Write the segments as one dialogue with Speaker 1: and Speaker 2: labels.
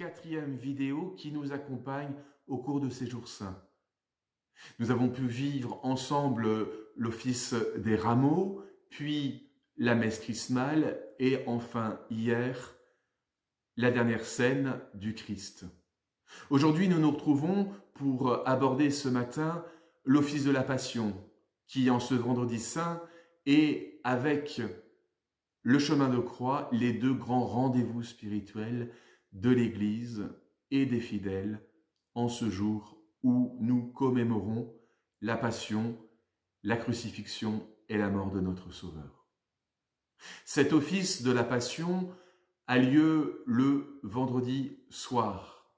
Speaker 1: 4e vidéo qui nous accompagne au cours de ces jours saints. Nous avons pu vivre ensemble l'office des rameaux, puis la messe chrismale et enfin hier, la dernière scène du Christ. Aujourd'hui, nous nous retrouvons pour aborder ce matin l'office de la Passion, qui en ce vendredi saint est avec le chemin de croix, les deux grands rendez-vous spirituels de l'Église et des fidèles en ce jour où nous commémorons la Passion, la crucifixion et la mort de notre Sauveur. Cet office de la Passion a lieu le vendredi soir.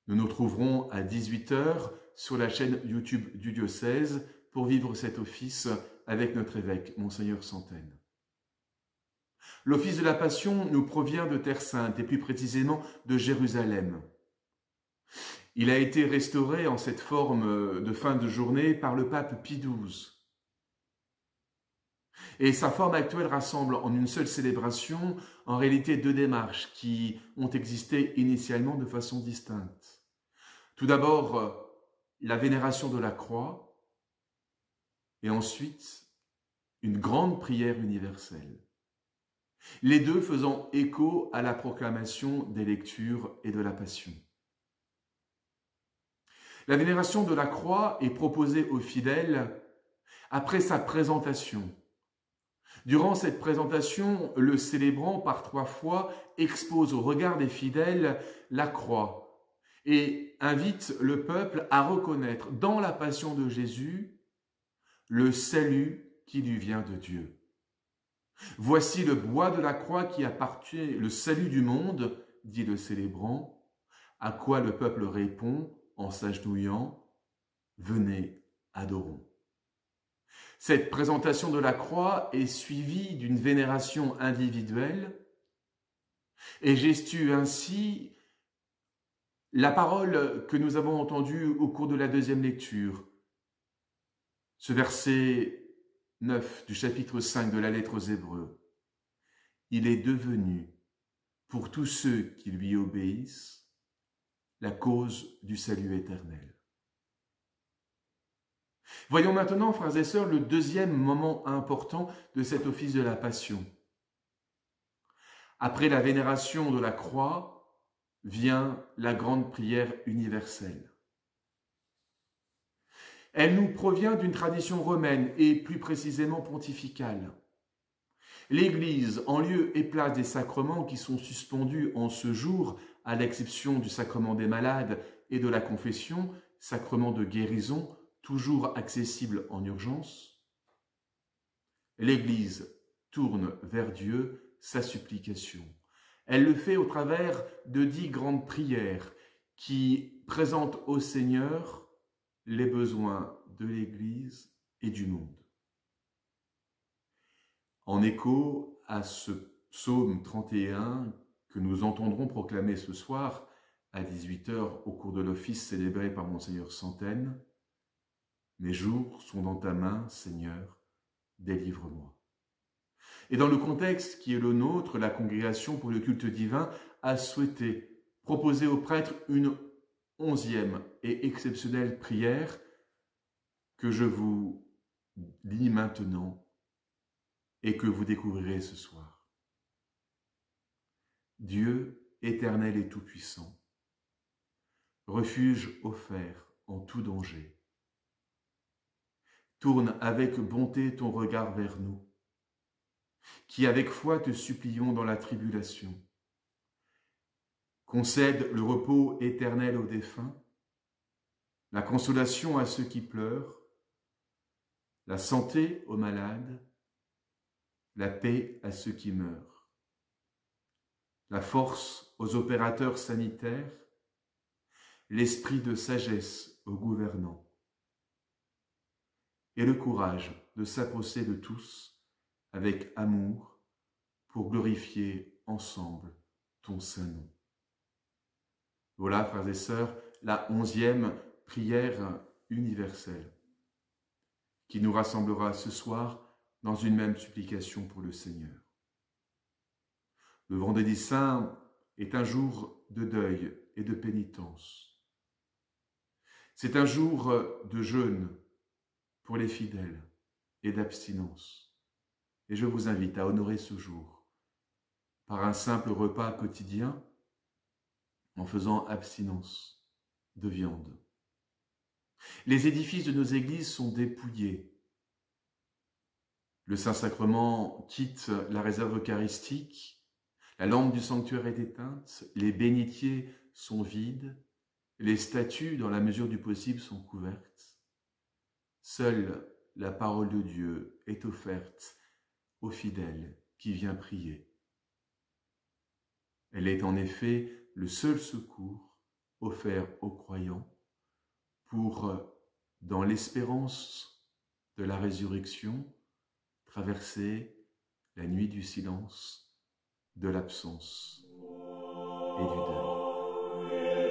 Speaker 1: Nous nous trouverons à 18 h sur la chaîne YouTube du diocèse pour vivre cet office avec notre évêque, Monseigneur Santaine. L'office de la Passion nous provient de Terre Sainte et plus précisément de Jérusalem. Il a été restauré en cette forme de fin de journée par le pape Pie XII. Et sa forme actuelle rassemble en une seule célébration en réalité deux démarches qui ont existé initialement de façon distincte. Tout d'abord, la vénération de la croix et ensuite une grande prière universelle. Les deux faisant écho à la proclamation des lectures et de la Passion. La vénération de la croix est proposée aux fidèles après sa présentation. Durant cette présentation, le célébrant par 3 fois expose au regard des fidèles la croix et invite le peuple à reconnaître dans la Passion de Jésus le salut qui lui vient de Dieu. Voici le bois de la croix qui appartient le salut du monde, dit le célébrant, à quoi le peuple répond en s'agenouillant, venez, adorons. Cette présentation de la croix est suivie d'une vénération individuelle et gestitue ainsi la parole que nous avons entendue au cours de la 2e lecture. Ce verset 9 du chapitre 5 de la lettre aux Hébreux. Il est devenu, pour tous ceux qui lui obéissent, la cause du salut éternel. Voyons maintenant, frères et sœurs, le 2e moment important de cet office de la Passion. Après la vénération de la croix, vient la grande prière universelle. Elle nous provient d'une tradition romaine et plus précisément pontificale. L'Église, en lieu et place des sacrements qui sont suspendus en ce jour, à l'exception du sacrement des malades et de la confession, sacrement de guérison, toujours accessible en urgence, l'Église tourne vers Dieu sa supplication. Elle le fait au travers de 10 grandes prières qui présentent au Seigneur les besoins de l'Église et du monde. En écho à ce psaume 31 que nous entendrons proclamer ce soir à 18 h au cours de l'office célébré par Monseigneur Santaine, « Mes jours sont dans ta main, Seigneur, délivre-moi ». Et dans le contexte qui est le nôtre, la Congrégation pour le culte divin a souhaité proposer aux prêtres une 11e et exceptionnelle prière que je vous lis maintenant et que vous découvrirez ce soir. Dieu éternel et tout-puissant, refuge offert en tout danger, tourne avec bonté ton regard vers nous, qui avec foi te supplions dans la tribulation. Concède le repos éternel aux défunts, la consolation à ceux qui pleurent, la santé aux malades, la paix à ceux qui meurent, la force aux opérateurs sanitaires, l'esprit de sagesse aux gouvernants, et le courage de s'approcher de tous avec amour pour glorifier ensemble ton saint nom. Voilà, frères et sœurs, la 11e prière universelle qui nous rassemblera ce soir dans une même supplication pour le Seigneur. Le vendredi saint est un jour de deuil et de pénitence. C'est un jour de jeûne pour les fidèles et d'abstinence. Et je vous invite à honorer ce jour par un simple repas quotidien en faisant abstinence de viande. Les édifices de nos églises sont dépouillés. Le Saint-Sacrement quitte la réserve eucharistique, la lampe du sanctuaire est éteinte, les bénitiers sont vides, les statues, dans la mesure du possible, sont couvertes. Seule la parole de Dieu est offerte au fidèle qui vient prier. Elle est en effet le seul secours offert aux croyants pour, dans l'espérance de la résurrection, traverser la nuit du silence, de l'absence et du deuil.